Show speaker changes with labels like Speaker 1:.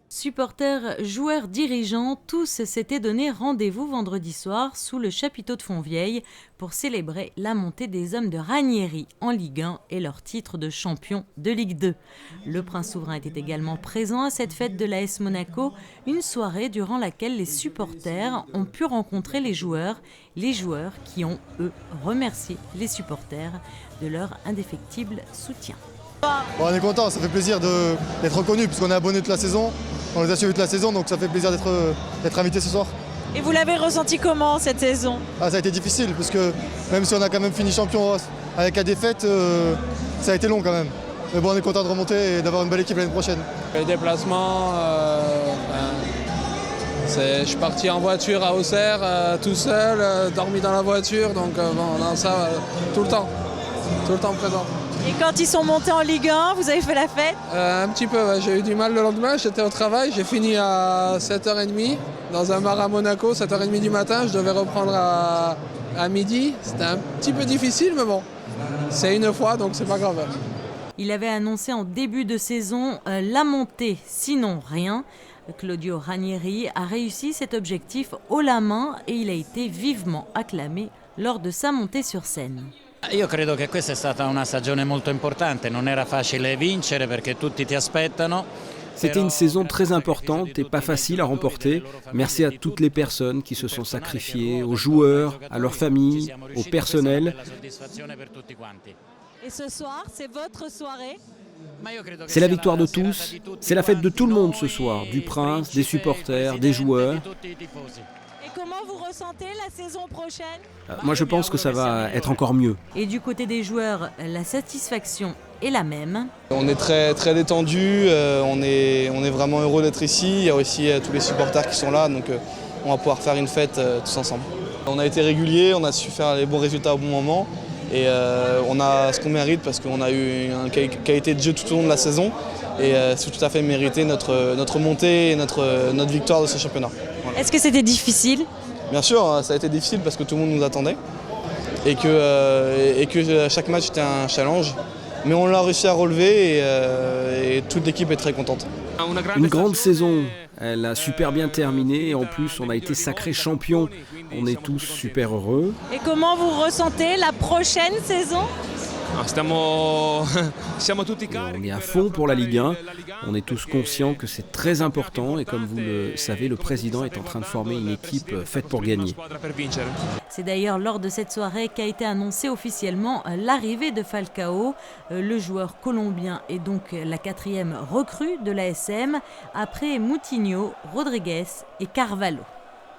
Speaker 1: Supporters, joueurs, dirigeants, tous s'étaient donné rendez-vous vendredi soir sous le chapiteau de Fontvieille pour célébrer la montée des hommes de Ranieri en Ligue 1 et leur titre de champion de Ligue 2. Le prince souverain était également présent à cette fête de l'AS Monaco, une soirée durant laquelle les supporters ont pu rencontrer les joueurs qui ont, eux, remercié les supporters de leur indéfectible soutien.
Speaker 2: Bon, on est content, ça fait plaisir d'être reconnu puisqu'on est abonné toute la saison. On les a suivis toute la saison, donc ça fait plaisir d'être invité ce soir.
Speaker 3: Et vous l'avez ressenti comment cette saison?
Speaker 2: Ça a été difficile parce que même si on a quand même fini champion avec la défaite, ça a été long quand même. Mais bon, on est content de remonter et d'avoir une belle équipe l'année prochaine.
Speaker 4: Les déplacements, je suis parti en voiture à Auxerre tout seul, dormi dans la voiture, donc dans ça tout le temps présent.
Speaker 3: Et quand ils sont montés en Ligue 1, vous avez fait la fête?
Speaker 4: Un petit peu, ouais. J'ai eu du mal le lendemain, j'étais au travail, j'ai fini à 7h30 dans un bar à Monaco, 7h30 du matin, je devais reprendre à midi. C'était un petit peu difficile, mais bon, c'est une fois, donc c'est pas grave.
Speaker 1: Il avait annoncé en début de saison la montée, sinon rien. Claudio Ranieri a réussi cet objectif haut la main et il a été vivement acclamé lors de sa montée sur scène.
Speaker 5: Io credo che questa è stata una stagione molto importante, non era facile vincere perché tutti ti aspettano.
Speaker 6: C'était une saison très importante et pas facile à remporter. Merci à toutes les personnes qui se sont sacrifiées, aux joueurs, à leurs familles, au personnel.
Speaker 3: Et ce soir, c'est votre soirée?
Speaker 6: C'est la victoire de tous, c'est la fête de tout le monde ce soir, du prince, des supporters, des joueurs.
Speaker 3: Comment vous ressentez la saison prochaine?
Speaker 6: Moi je pense que ça va être encore mieux.
Speaker 1: Et du côté des joueurs, la satisfaction est la même.
Speaker 7: On est très détendu, on est vraiment heureux d'être ici. Il y a aussi tous les supporters qui sont là, donc on va pouvoir faire une fête tous ensemble. On a été réguliers, on a su faire les bons résultats au bon moment et on a ce qu'on mérite parce qu'on a eu une qualité de jeu tout au long de la saison et c'est tout à fait mérité notre montée et notre victoire de ce championnat. Voilà.
Speaker 3: Est-ce que c'était difficile?
Speaker 7: Bien sûr, ça a été difficile parce que tout le monde nous attendait et que chaque match était un challenge. Mais on l'a réussi à relever et toute l'équipe est très contente.
Speaker 6: Une grande saison, elle a super bien terminé et en plus on a été sacré champion. On est tous super heureux.
Speaker 3: Et comment vous ressentez la prochaine saison?
Speaker 6: On est à fond pour la Ligue 1, on est tous conscients que c'est très important et comme vous le savez, le président est en train de former une équipe faite pour gagner.
Speaker 1: C'est d'ailleurs lors de cette soirée qu'a été annoncée officiellement l'arrivée de Falcao. Le joueur colombien est donc la 4e recrue de l'ASM après Moutinho, Rodriguez et Carvalho.